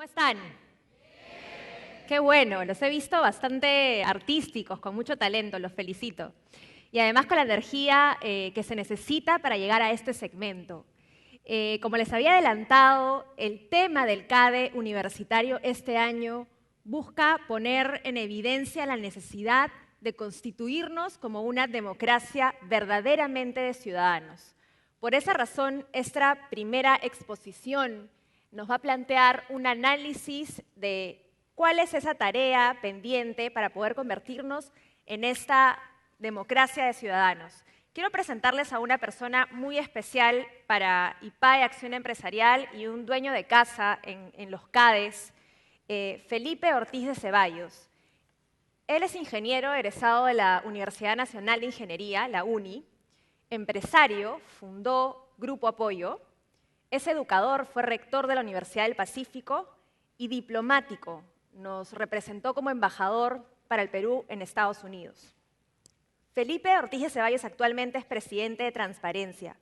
¿Cómo están? Qué bueno, los he visto bastante artísticos, con mucho talento, los felicito. Y además con la energía que se necesita para llegar a este segmento. Como les había adelantado, el tema del CADE universitario este año busca poner en evidencia la necesidad de constituirnos como una democracia verdaderamente de ciudadanos. Por esa razón, esta primera exposición nos va a plantear un análisis de cuál es esa tarea pendiente para poder convertirnos en esta democracia de ciudadanos. Quiero presentarles a una persona muy especial para IPAE Acción Empresarial y un dueño de casa en los CADES, Felipe Ortiz de Ceballos. Él es ingeniero egresado de la Universidad Nacional de Ingeniería, la UNI, empresario, fundó Grupo Apoyo, es educador, fue rector de la Universidad del Pacífico y diplomático. Nos representó como embajador para el Perú en Estados Unidos. Felipe Ortiz de Ceballos actualmente es presidente de Transparencia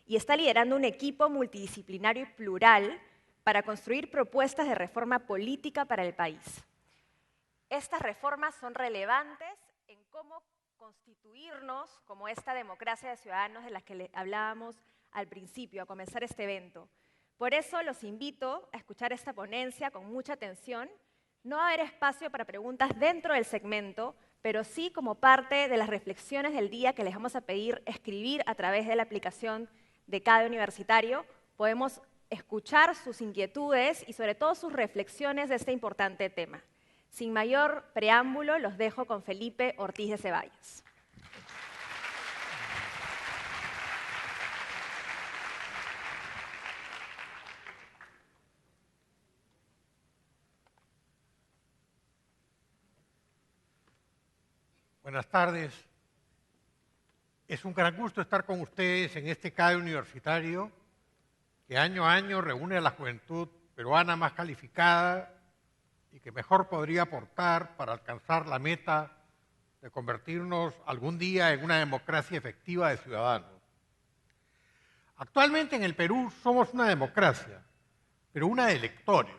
y está liderando un equipo multidisciplinario y plural para construir propuestas de reforma política para el país. Estas reformas son relevantes en cómo constituirnos como esta democracia de ciudadanos de la que hablábamos al principio, a comenzar este evento. Por eso los invito a escuchar esta ponencia con mucha atención. No va a haber espacio para preguntas dentro del segmento, pero sí como parte de las reflexiones del día que les vamos a pedir escribir a través de la aplicación de CADE Universitario. Podemos escuchar sus inquietudes y sobre todo sus reflexiones de este importante tema. Sin mayor preámbulo, los dejo con Felipe Ortiz de Ceballos. Buenas tardes. Es un gran gusto estar con ustedes en este CADE universitario que año a año reúne a la juventud peruana más calificada y que mejor podría aportar para alcanzar la meta de convertirnos algún día en una democracia efectiva de ciudadanos. Actualmente en el Perú somos una democracia, pero una de electores.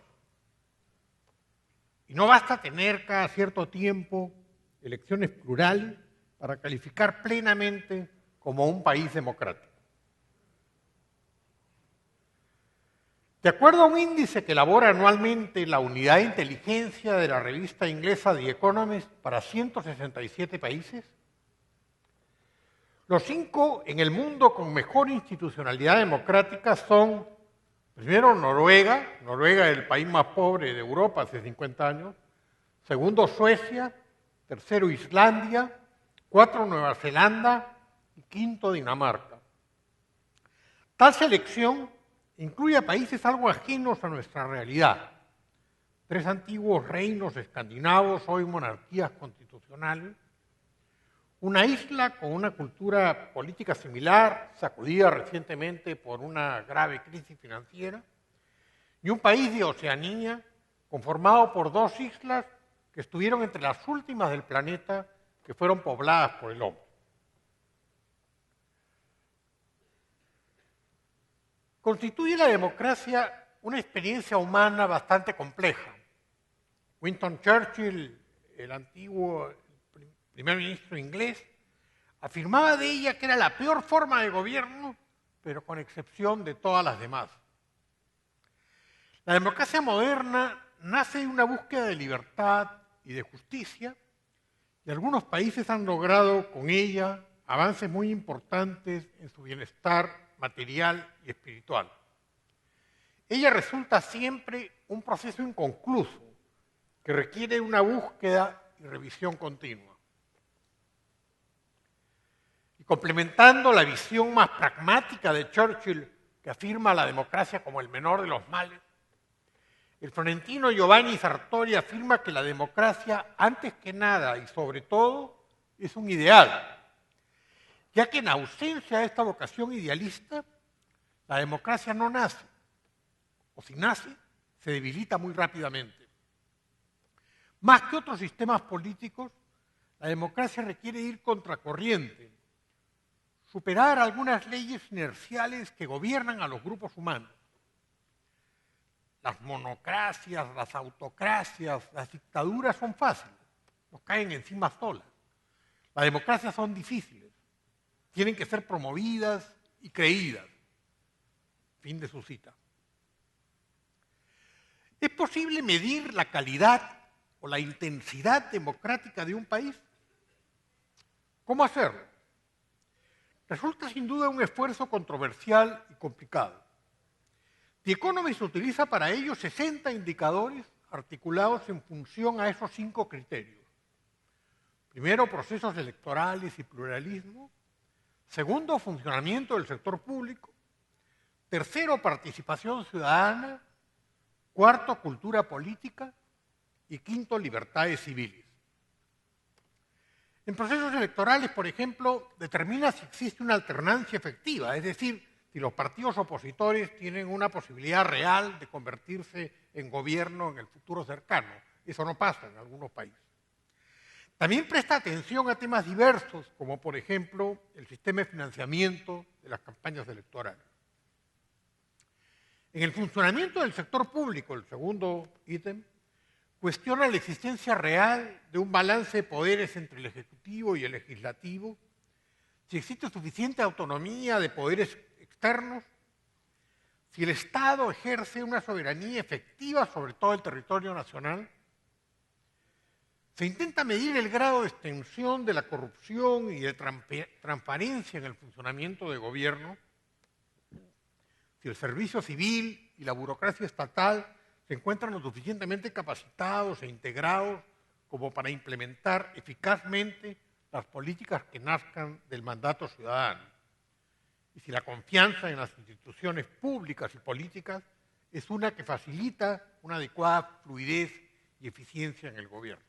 Y no basta tener cada cierto tiempo elecciones plurales para calificar plenamente como un país democrático. De acuerdo a un índice que elabora anualmente la unidad de inteligencia de la revista inglesa The Economist para 167 países, los 5 en el mundo con mejor institucionalidad democrática son, primero, Noruega es el país más pobre de Europa hace 50 años, segundo, Suecia, tercero, Islandia, 4, Nueva Zelanda y 5, Dinamarca. Tal selección incluye a países algo ajenos a nuestra realidad. 3 antiguos reinos escandinavos, hoy monarquías constitucionales, una isla con una cultura política similar, sacudida recientemente por una grave crisis financiera, y un país de Oceanía conformado por 2 islas que estuvieron entre las últimas del planeta que fueron pobladas por el hombre. Constituye la democracia una experiencia humana bastante compleja. Winston Churchill, el antiguo primer ministro inglés, afirmaba de ella que era la peor forma de gobierno, pero con excepción de todas las demás. La democracia moderna nace de una búsqueda de libertad y de justicia, y algunos países han logrado con ella avances muy importantes en su bienestar material y espiritual. Ella resulta siempre un proceso inconcluso que requiere una búsqueda y revisión continua. Y complementando la visión más pragmática de Churchill, que afirma la democracia como el menor de los males, el florentino Giovanni Sartori afirma que la democracia, antes que nada y sobre todo, es un ideal, ya que en ausencia de esta vocación idealista, la democracia no nace, o si nace, se debilita muy rápidamente. Más que otros sistemas políticos, la democracia requiere ir contracorriente, superar algunas leyes inerciales que gobiernan a los grupos humanos. las monocracias, las autocracias, las dictaduras son fáciles, nos caen encima solas. Las democracias son difíciles, tienen que ser promovidas y creídas. Fin de su cita. ¿Es posible medir la calidad o la intensidad democrática de un país? ¿Cómo hacerlo? Resulta sin duda un esfuerzo controversial y complicado. The Economist utiliza para ello 60 indicadores articulados en función a esos 5 criterios. Primero, procesos electorales y pluralismo. Segundo, funcionamiento del sector público. Tercero, participación ciudadana. Cuarto, cultura política. Y quinto, libertades civiles. En procesos electorales, por ejemplo, determina si existe una alternancia efectiva, es decir, si los partidos opositores tienen una posibilidad real de convertirse en gobierno en el futuro cercano. Eso no pasa en algunos países. También presta atención a temas diversos, como por ejemplo el sistema de financiamiento de las campañas electorales. En el funcionamiento del sector público, el segundo ítem, cuestiona la existencia real de un balance de poderes entre el Ejecutivo y el Legislativo, si existe suficiente autonomía de poderes externos, si el Estado ejerce una soberanía efectiva sobre todo el territorio nacional. Se intenta medir el grado de extensión de la corrupción y de transparencia en el funcionamiento de gobierno, si el servicio civil y la burocracia estatal se encuentran lo suficientemente capacitados e integrados como para implementar eficazmente las políticas que nazcan del mandato ciudadano. Y si la confianza en las instituciones públicas y políticas es una que facilita una adecuada fluidez y eficiencia en el gobierno.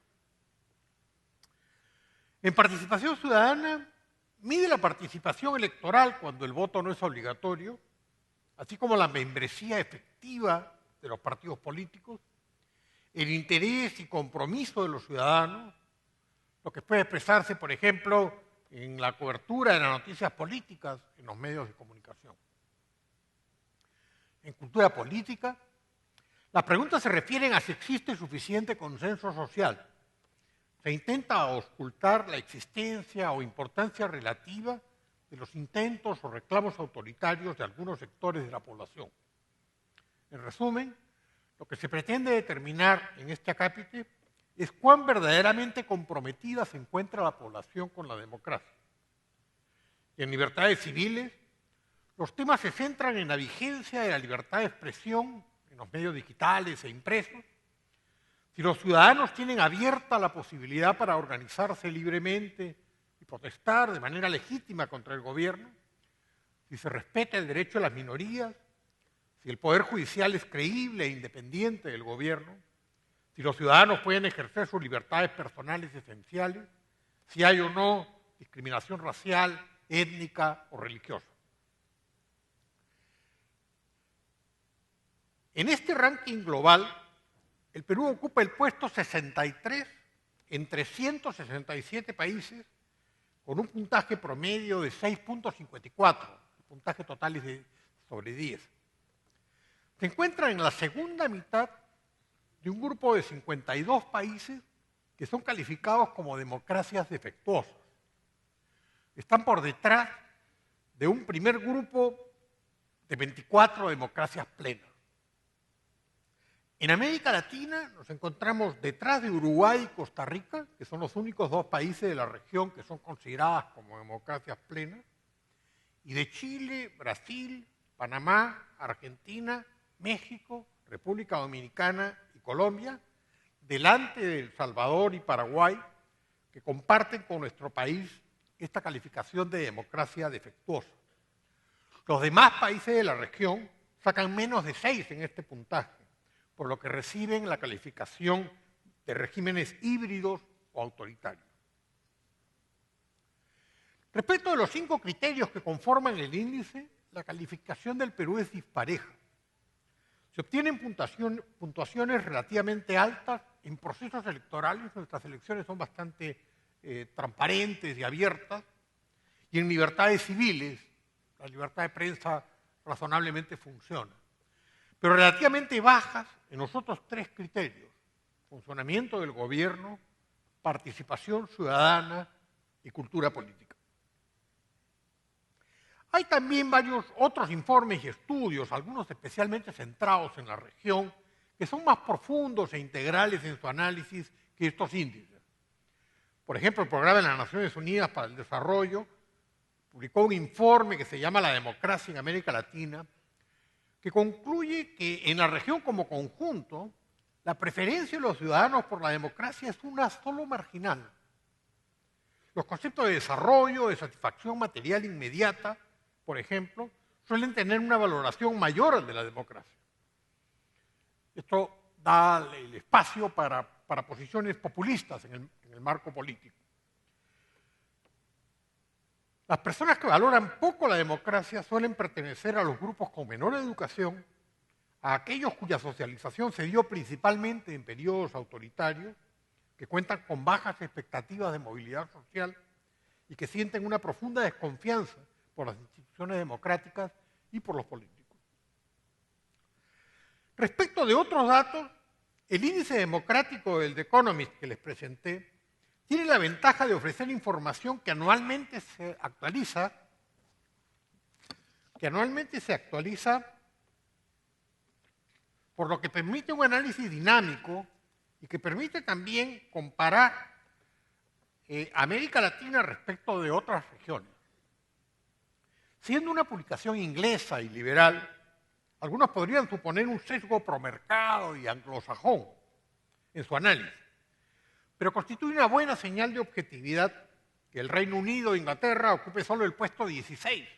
En participación ciudadana, mide la participación electoral cuando el voto no es obligatorio, así como la membresía efectiva de los partidos políticos, el interés y compromiso de los ciudadanos, lo que puede expresarse, por ejemplo, en la cobertura de las noticias políticas en los medios de comunicación. En cultura política, las preguntas se refieren a si existe suficiente consenso social. Se intenta auscultar la existencia o importancia relativa de los intentos o reclamos autoritarios de algunos sectores de la población. En resumen, lo que se pretende determinar en este acápite es cuán verdaderamente comprometida se encuentra la población con la democracia. Y en libertades civiles, los temas se centran en la vigencia de la libertad de expresión en los medios digitales e impresos, si los ciudadanos tienen abierta la posibilidad para organizarse libremente y protestar de manera legítima contra el gobierno, si se respeta el derecho de las minorías, si el Poder Judicial es creíble e independiente del gobierno, si los ciudadanos pueden ejercer sus libertades personales esenciales, si hay o no discriminación racial, étnica o religiosa. En este ranking global, el Perú ocupa el puesto 63 entre 167 países con un puntaje promedio de 6.54. El puntaje total es de sobre 10. Se encuentra en la segunda mitad de un grupo de 52 países que son calificados como democracias defectuosas. Están por detrás de un primer grupo de 24 democracias plenas. En América Latina nos encontramos detrás de Uruguay y Costa Rica, que son los únicos 2 países de la región que son consideradas como democracias plenas, y de Chile, Brasil, Panamá, Argentina, México, República Dominicana y Colombia, delante de El Salvador y Paraguay, que comparten con nuestro país esta calificación de democracia defectuosa. Los demás países de la región sacan menos de 6 en este puntaje, por lo que reciben la calificación de regímenes híbridos o autoritarios. Respecto de los 5 criterios que conforman el índice, la calificación del Perú es dispareja. Se obtienen puntuaciones relativamente altas en procesos electorales, nuestras elecciones son bastante transparentes y abiertas, y en libertades civiles, la libertad de prensa razonablemente funciona. pero relativamente bajas en los otros tres criterios: funcionamiento del gobierno, participación ciudadana y cultura política. Hay también varios otros informes y estudios, algunos especialmente centrados en la región, que son más profundos e integrales en su análisis que estos índices. Por ejemplo, el Programa de las Naciones Unidas para el Desarrollo publicó un informe que se llama La democracia en América Latina, que concluye que en la región como conjunto, la preferencia de los ciudadanos por la democracia es una solo marginal. Los conceptos de desarrollo, de satisfacción material inmediata, por ejemplo, suelen tener una valoración mayor al de la democracia. Esto da el espacio para posiciones populistas en el marco político. Las personas que valoran poco la democracia suelen pertenecer a los grupos con menor educación, a aquellos cuya socialización se dio principalmente en periodos autoritarios, que cuentan con bajas expectativas de movilidad social y que sienten una profunda desconfianza por las instituciones democráticas y por los políticos. Respecto de otros datos, el índice democrático del The Economist que les presenté tiene la ventaja de ofrecer información que anualmente se actualiza, por lo que permite un análisis dinámico y que permite también comparar América Latina respecto de otras regiones. Siendo una publicación inglesa y liberal, algunos podrían suponer un sesgo promercado y anglosajón en su análisis, pero constituye una buena señal de objetividad que el Reino Unido e Inglaterra ocupe solo el puesto 16,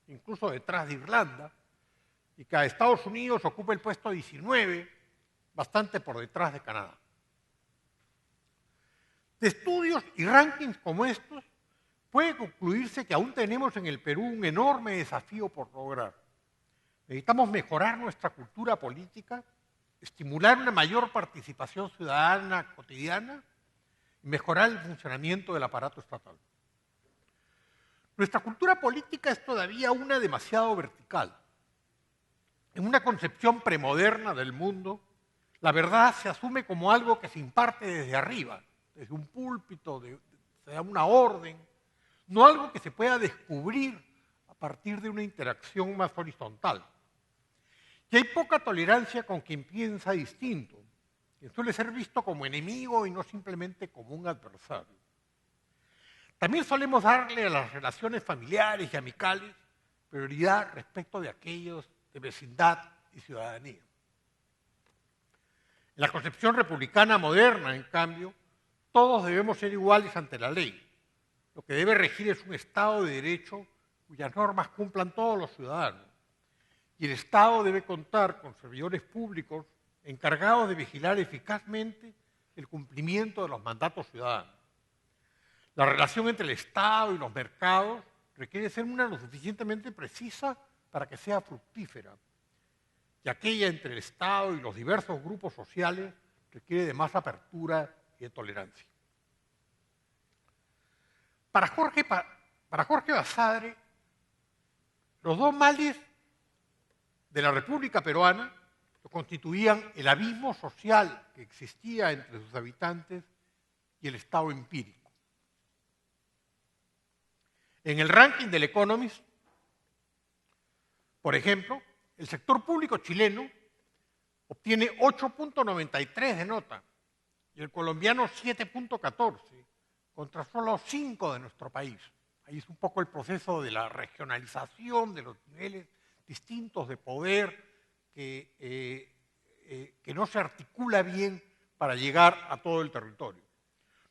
incluso detrás de Irlanda, y que a Estados Unidos ocupe el puesto 19, bastante por detrás de Canadá. De estudios y rankings como estos, puede concluirse que aún tenemos en el Perú un enorme desafío por lograr. Necesitamos mejorar nuestra cultura política, estimular una mayor participación ciudadana cotidiana y mejorar el funcionamiento del aparato estatal. Nuestra cultura política es todavía una demasiado vertical. En una concepción premoderna del mundo, la verdad se asume como algo que se imparte desde arriba, desde un púlpito, se da una orden, no algo que se pueda descubrir a partir de una interacción más horizontal. Y hay poca tolerancia con quien piensa distinto, quien suele ser visto como enemigo y no simplemente como un adversario. También solemos darle a las relaciones familiares y amicales prioridad respecto de aquellos de vecindad y ciudadanía. En la concepción republicana moderna, en cambio, todos debemos ser iguales ante la ley. Lo que debe regir es un Estado de Derecho cuyas normas cumplan todos los ciudadanos. Y el Estado debe contar con servidores públicos encargados de vigilar eficazmente el cumplimiento de los mandatos ciudadanos. La relación entre el Estado y los mercados requiere ser una lo suficientemente precisa para que sea fructífera, y aquella entre el Estado y los diversos grupos sociales requiere de más apertura y de tolerancia. Para Jorge Basadre, los dos males de la República Peruana lo constituían el abismo social que existía entre sus habitantes y el Estado empírico. En el ranking del Economist, por ejemplo, el sector público chileno obtiene 8.93 de nota y el colombiano 7.14, contra solo 5 de nuestro país. Ahí es un poco el proceso de la regionalización de los niveles distintos de poder que no se articula bien para llegar a todo el territorio.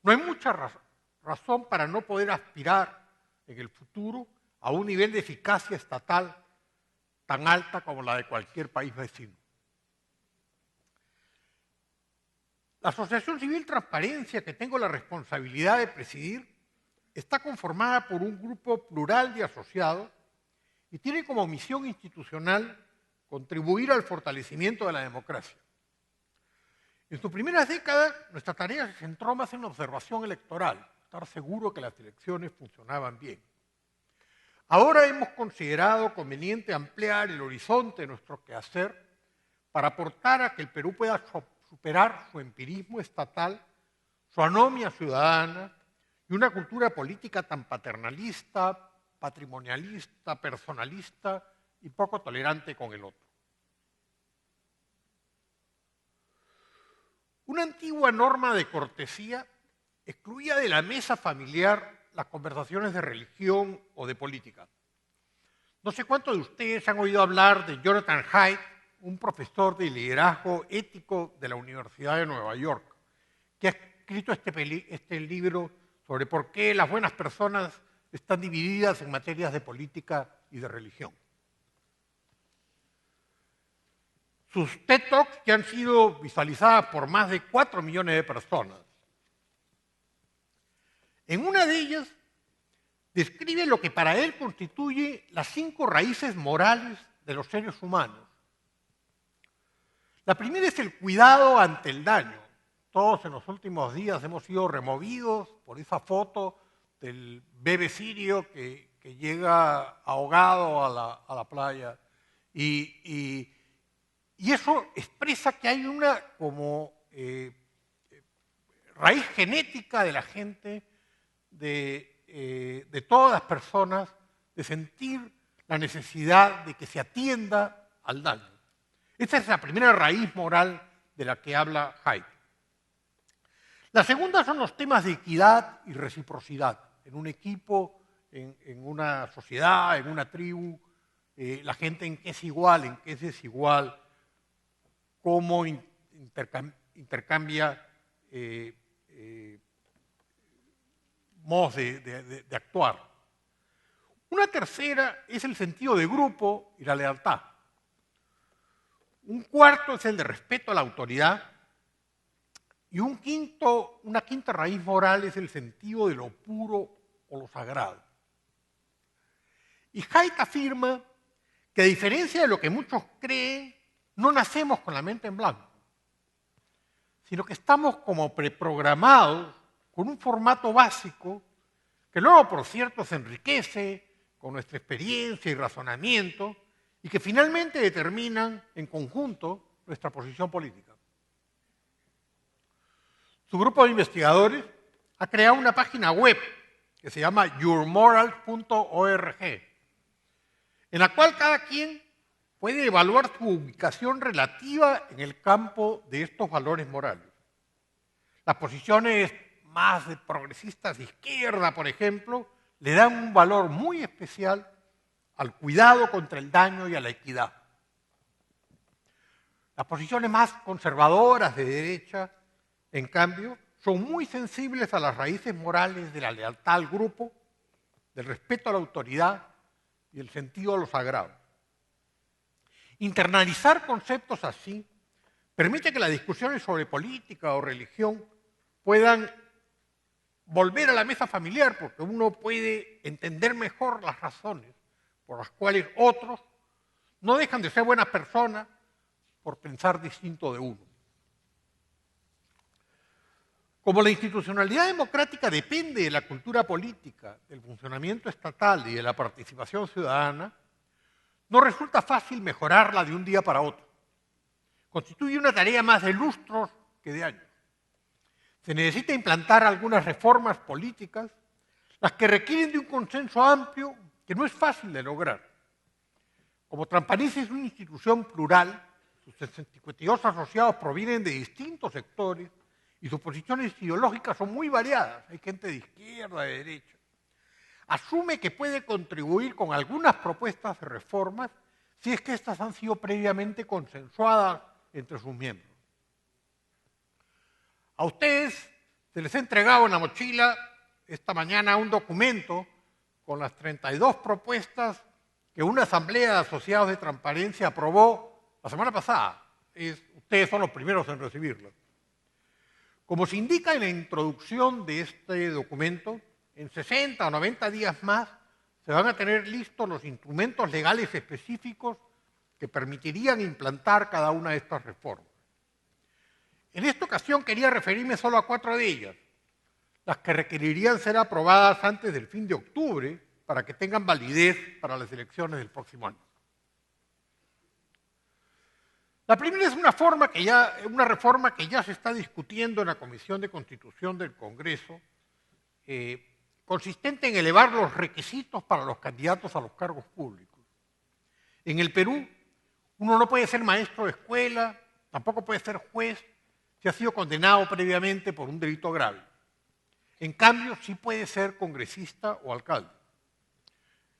No hay mucha razón para no poder aspirar en el futuro a un nivel de eficacia estatal tan alta como la de cualquier país vecino. La Asociación Civil Transparencia, que tengo la responsabilidad de presidir, está conformada por un grupo plural de asociados y tiene como misión institucional contribuir al fortalecimiento de la democracia. En sus primeras décadas, nuestra tarea se centró más en la observación electoral, estar seguro que las elecciones funcionaban bien. Ahora hemos considerado conveniente ampliar el horizonte de nuestro quehacer para aportar a que el Perú pueda superar su empirismo estatal, su anomia ciudadana y una cultura política tan paternalista, patrimonialista, personalista y poco tolerante con el otro. Una antigua norma de cortesía excluía de la mesa familiar las conversaciones de religión o de política. No sé cuántos de ustedes han oído hablar de Jonathan Haidt, un profesor de liderazgo ético de la Universidad de Nueva York, que ha escrito este libro sobre por qué las buenas personas están divididas en materias de política y de religión. Sus TED Talks que han sido visualizadas por más de 4 millones de personas. En una de ellas describe lo que para él constituye las 5 raíces morales de los seres humanos. La primera es el cuidado ante el daño. Todos en los últimos días hemos sido removidos por esa foto del bebé sirio que llega ahogado a la playa. Y eso expresa que hay una como raíz genética de la gente, de todas las personas, de sentir la necesidad de que se atienda al daño. Esa es la primera raíz moral de la que habla Haidt. La segunda son los temas de equidad y reciprocidad. En un equipo, en una sociedad, en una tribu, la gente en qué es igual, en qué es desigual, cómo intercambia modos de actuar. Una tercera es el sentido de grupo y la lealtad. Un cuarto es el de respeto a la autoridad. Y una quinta raíz moral es el sentido de lo puro o lo sagrado. Y Haidt afirma que a diferencia de lo que muchos creen, no nacemos con la mente en blanco, sino que estamos como preprogramados con un formato básico que luego, por cierto, se enriquece con nuestra experiencia y razonamiento y que finalmente determinan en conjunto nuestra posición política. Su grupo de investigadores ha creado una página web que se llama yourmoral.org, en la cual cada quien puede evaluar su ubicación relativa en el campo de estos valores morales. Las posiciones más progresistas de izquierda, por ejemplo, le dan un valor muy especial al cuidado contra el daño y a la equidad. Las posiciones más conservadoras de derecha, en cambio, son muy sensibles a las raíces morales de la lealtad al grupo, del respeto a la autoridad y el sentido de lo sagrado. Internalizar conceptos así permite que las discusiones sobre política o religión puedan volver a la mesa familiar, porque uno puede entender mejor las razones por las cuales otros no dejan de ser buenas personas por pensar distinto de uno. Como la institucionalidad democrática depende de la cultura política, del funcionamiento estatal y de la participación ciudadana, no resulta fácil mejorarla de un día para otro. Constituye una tarea más de lustros que de años. Se necesita implantar algunas reformas políticas, las que requieren de un consenso amplio que no es fácil de lograr. Como Transparencia es una institución plural, sus 52 asociados provienen de distintos sectores y sus posiciones ideológicas son muy variadas. Hay gente de izquierda, de derecha. Asume que puede contribuir con algunas propuestas de reformas si es que éstas han sido previamente consensuadas entre sus miembros. A ustedes se les ha entregado en la mochila esta mañana un documento con las 32 propuestas que una asamblea de asociados de Transparencia aprobó la semana pasada. Ustedes son los primeros en recibirlo. Como se indica en la introducción de este documento, en 60 o 90 días más se van a tener listos los instrumentos legales específicos que permitirían implantar cada una de estas reformas. En esta ocasión quería referirme solo a 4 de ellas, las que requerirían ser aprobadas antes del fin de octubre para que tengan validez para las elecciones del próximo año. La primera es una reforma que ya se está discutiendo en la Comisión de Constitución del Congreso, consistente en elevar los requisitos para los candidatos a los cargos públicos. En el Perú, uno no puede ser maestro de escuela, tampoco puede ser juez, si ha sido condenado previamente por un delito grave. En cambio, sí puede ser congresista o alcalde.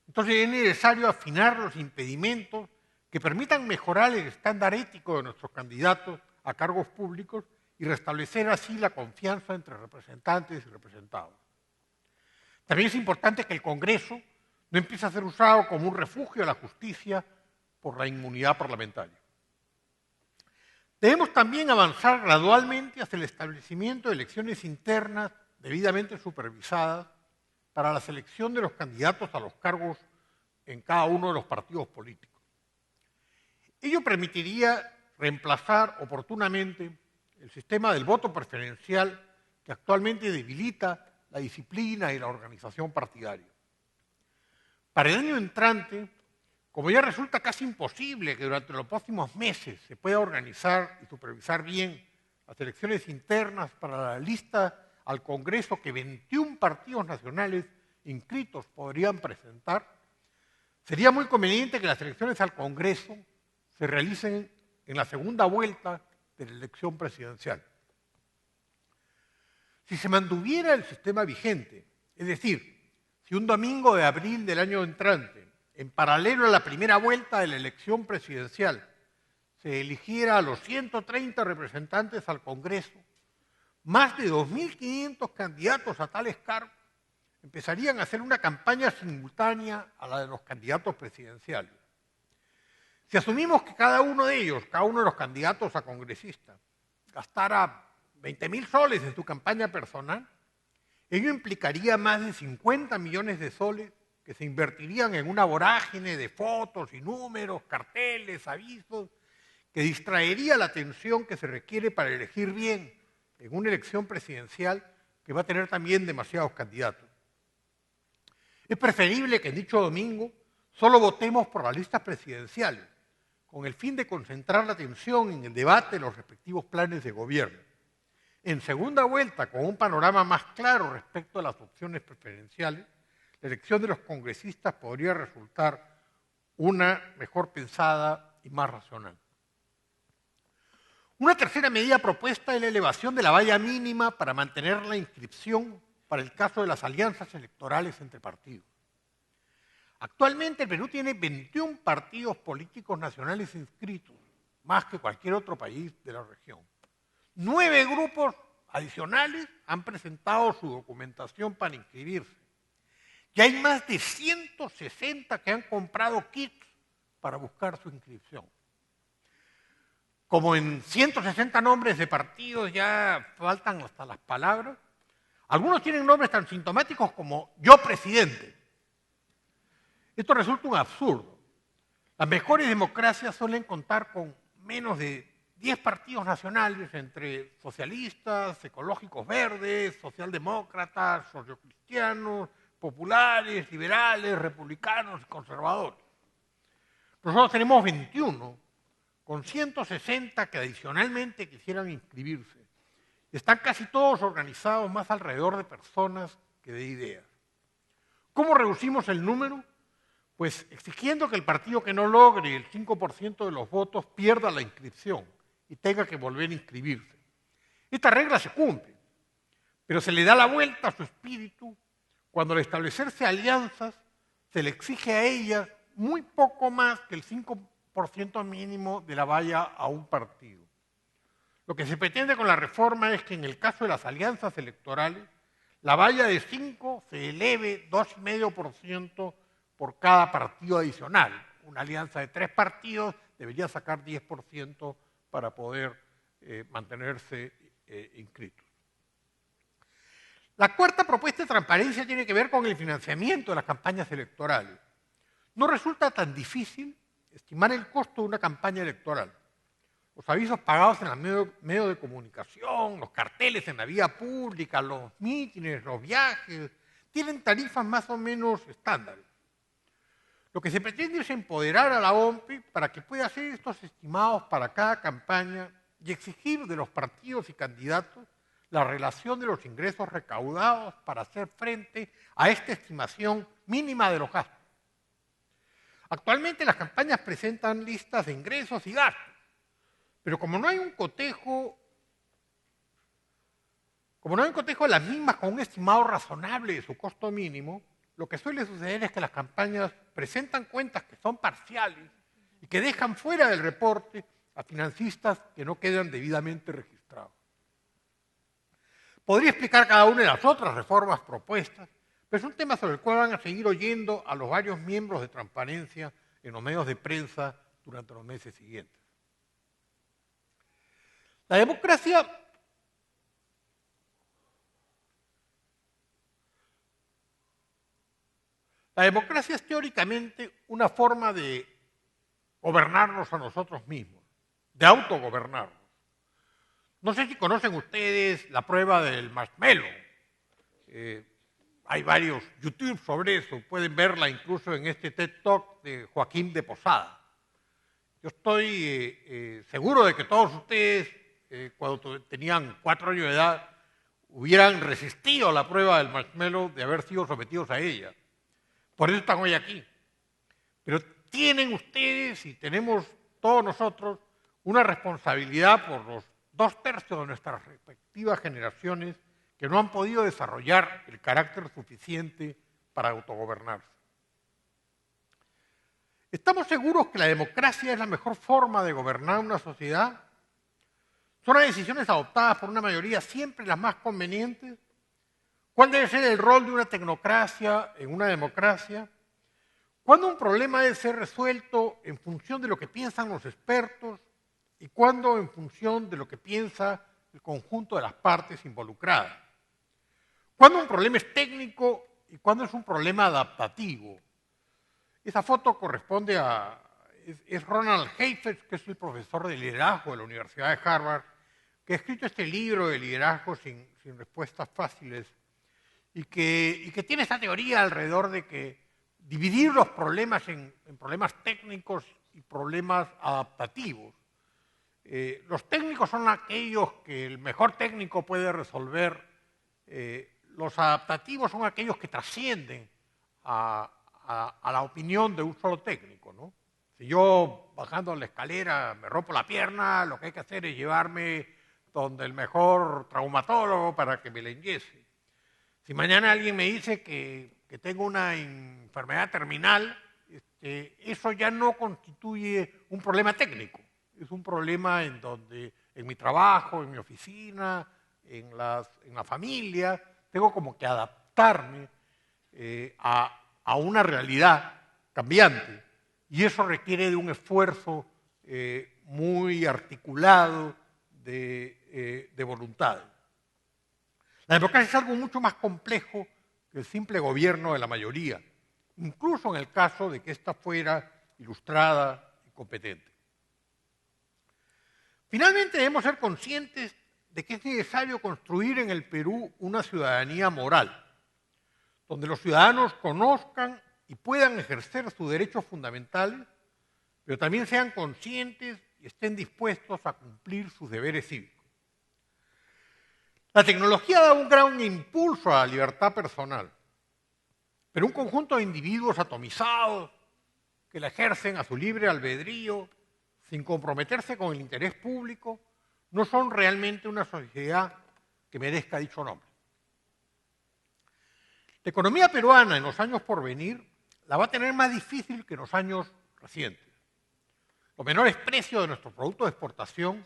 Entonces es necesario afinar los impedimentos que permitan mejorar el estándar ético de nuestros candidatos a cargos públicos y restablecer así la confianza entre representantes y representados. También es importante que el Congreso no empiece a ser usado como un refugio de la justicia por la inmunidad parlamentaria. Debemos también avanzar gradualmente hacia el establecimiento de elecciones internas debidamente supervisadas para la selección de los candidatos a los cargos en cada uno de los partidos políticos. Ello permitiría reemplazar oportunamente el sistema del voto preferencial que actualmente debilita la disciplina y la organización partidaria. Para el año entrante, como ya resulta casi imposible que durante los próximos meses se pueda organizar y supervisar bien las elecciones internas para la lista al Congreso que 21 partidos nacionales inscritos podrían presentar, sería muy conveniente que las elecciones al Congreso se realicen en la segunda vuelta de la elección presidencial. Si se mantuviera el sistema vigente, es decir, si un domingo de abril del año entrante, en paralelo a la primera vuelta de la elección presidencial, se eligiera a los 130 representantes al Congreso, más de 2.500 candidatos a tales cargos empezarían a hacer una campaña simultánea a la de los candidatos presidenciales. Si asumimos que cada uno de los candidatos a congresista, gastara 20.000 soles en su campaña personal, ello implicaría más de 50 millones de soles que se invertirían en una vorágine de fotos y números, carteles, avisos, que distraería la atención que se requiere para elegir bien en una elección presidencial que va a tener también demasiados candidatos. Es preferible que en dicho domingo solo votemos por las listas presidenciales, con el fin de concentrar la atención en el debate de los respectivos planes de gobierno. En segunda vuelta, con un panorama más claro respecto a las opciones preferenciales, la elección de los congresistas podría resultar una mejor pensada y más racional. Una tercera medida propuesta es la elevación de la valla mínima para mantener la inscripción para el caso de las alianzas electorales entre partidos. Actualmente el Perú tiene 21 partidos políticos nacionales inscritos, más que cualquier otro país de la región. 9 grupos adicionales han presentado su documentación para inscribirse. Y hay más de 160 que han comprado kits para buscar su inscripción. Como en 160 nombres de partidos ya faltan hasta las palabras, algunos tienen nombres tan sintomáticos como yo presidente. Esto resulta un absurdo. Las mejores democracias suelen contar con menos de 10 partidos nacionales entre socialistas, ecológicos verdes, socialdemócratas, sociocristianos, populares, liberales, republicanos y conservadores. Nosotros tenemos 21, con 160 que adicionalmente quisieran inscribirse. Están casi todos organizados más alrededor de personas que de ideas. ¿Cómo reducimos el número? Pues exigiendo que el partido que no logre el 5% de los votos pierda la inscripción y tenga que volver a inscribirse. Esta regla se cumple, pero se le da la vuelta a su espíritu cuando al establecerse alianzas se le exige a ellas muy poco más que el 5% mínimo de la valla a un partido. Lo que se pretende con la reforma es que en el caso de las alianzas electorales, la valla de 5 se eleve 2,5% por cada partido adicional. Una alianza de 3 partidos debería sacar 10% para poder mantenerse inscritos. La cuarta propuesta de transparencia tiene que ver con el financiamiento de las campañas electorales. No resulta tan difícil estimar el costo de una campaña electoral. Los avisos pagados en los medios de comunicación, los carteles en la vía pública, los mítines, los viajes, tienen tarifas más o menos estándares. Lo que se pretende es empoderar a la OMPE para que pueda hacer estos estimados para cada campaña y exigir de los partidos y candidatos la relación de los ingresos recaudados para hacer frente a esta estimación mínima de los gastos. Actualmente las campañas presentan listas de ingresos y gastos, pero como no hay un cotejo de las mismas con un estimado razonable de su costo mínimo, lo que suele suceder es que las campañas presentan cuentas que son parciales y que dejan fuera del reporte a financistas que no quedan debidamente registrados. Podría explicar cada una de las otras reformas propuestas, pero es un tema sobre el cual van a seguir oyendo a los varios miembros de transparencia en los medios de prensa durante los meses siguientes. La democracia es teóricamente una forma de gobernarnos a nosotros mismos, de autogobernarnos. No sé si conocen ustedes la prueba del marshmallow. Hay varios YouTube sobre eso, pueden verla incluso en este TED Talk de Joaquín de Posada. Yo estoy seguro de que todos ustedes, cuando tenían 4 años de edad, hubieran resistido a la prueba del marshmallow de haber sido sometidos a ella. Por eso están hoy aquí. Pero tienen ustedes y tenemos todos nosotros una responsabilidad por los 2/3 de nuestras respectivas generaciones que no han podido desarrollar el carácter suficiente para autogobernarse. ¿Estamos seguros que la democracia es la mejor forma de gobernar una sociedad? ¿Son las decisiones adoptadas por una mayoría siempre las más convenientes? ¿Cuál debe ser el rol de una tecnocracia en una democracia? ¿Cuándo un problema debe ser resuelto en función de lo que piensan los expertos y cuándo en función de lo que piensa el conjunto de las partes involucradas? ¿Cuándo un problema es técnico y cuándo es un problema adaptativo? Esa foto corresponde a... es Ronald Heifetz, que es el profesor de liderazgo de la Universidad de Harvard, que ha escrito este libro de liderazgo sin respuestas fáciles y que tiene esta teoría alrededor de que dividir los problemas en problemas técnicos y problemas adaptativos. Los técnicos son aquellos que el mejor técnico puede resolver, los adaptativos son aquellos que trascienden a la opinión de un solo técnico, ¿no? Si yo bajando la escalera me rompo la pierna, lo que hay que hacer es llevarme donde el mejor traumatólogo para que me la enyese. Si mañana alguien me dice que tengo una enfermedad terminal, eso ya no constituye un problema técnico. Es un problema en donde en mi trabajo, en mi oficina, en la familia, tengo como que adaptarme a una realidad cambiante. Y eso requiere de un esfuerzo muy articulado de voluntad. La democracia es algo mucho más complejo que el simple gobierno de la mayoría, incluso en el caso de que ésta fuera ilustrada y competente. Finalmente, debemos ser conscientes de que es necesario construir en el Perú una ciudadanía moral, donde los ciudadanos conozcan y puedan ejercer sus derechos fundamentales, pero también sean conscientes y estén dispuestos a cumplir sus deberes cívicos. La tecnología da un gran impulso a la libertad personal, pero un conjunto de individuos atomizados que la ejercen a su libre albedrío, sin comprometerse con el interés público, no son realmente una sociedad que merezca dicho nombre. La economía peruana en los años por venir la va a tener más difícil que en los años recientes. Los menores precios de nuestros productos de exportación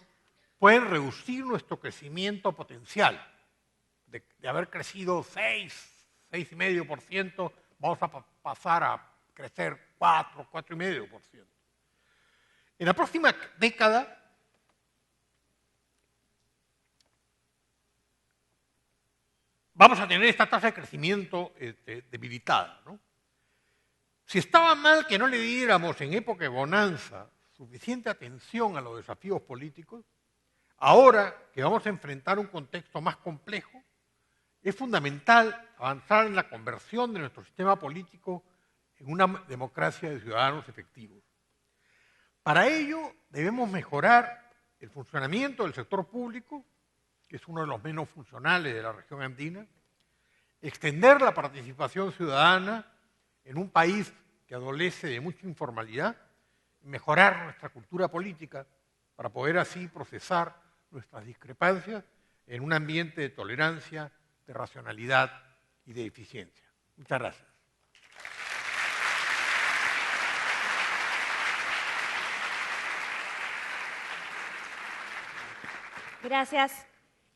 pueden reducir nuestro crecimiento potencial. De haber crecido 6,5%, vamos a pasar a crecer 4,5%. En la próxima década, vamos a tener esta tasa de crecimiento debilitada, ¿no? Si estaba mal que no le diéramos en época de bonanza suficiente atención a los desafíos políticos, ahora que vamos a enfrentar un contexto más complejo, es fundamental avanzar en la conversión de nuestro sistema político en una democracia de ciudadanos efectivos. Para ello debemos mejorar el funcionamiento del sector público, que es uno de los menos funcionales de la región andina, extender la participación ciudadana en un país que adolece de mucha informalidad, mejorar nuestra cultura política para poder así procesar nuestras discrepancias en un ambiente de tolerancia, de racionalidad y de eficiencia. Muchas gracias.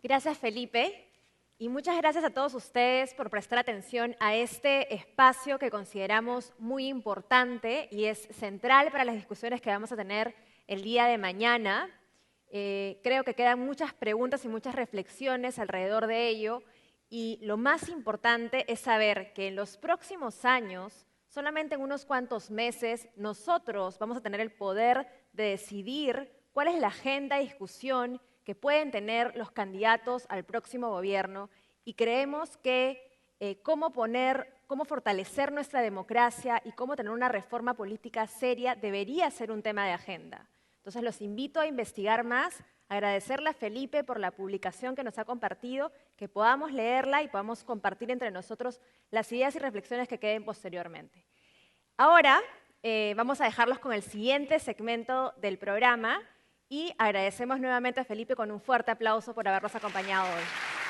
Gracias Felipe. Y muchas gracias a todos ustedes por prestar atención a este espacio que consideramos muy importante y es central para las discusiones que vamos a tener el día de mañana. Creo que quedan muchas preguntas y muchas reflexiones alrededor de ello y lo más importante es saber que en los próximos años, solamente en unos cuantos meses, nosotros vamos a tener el poder de decidir cuál es la agenda de discusión que pueden tener los candidatos al próximo gobierno y creemos que cómo fortalecer nuestra democracia y cómo tener una reforma política seria debería ser un tema de agenda. Entonces los invito a investigar más, agradecerle a Felipe por la publicación que nos ha compartido, que podamos leerla y podamos compartir entre nosotros las ideas y reflexiones que queden posteriormente. Ahora vamos a dejarlos con el siguiente segmento del programa, y agradecemos nuevamente a Felipe con un fuerte aplauso por habernos acompañado hoy.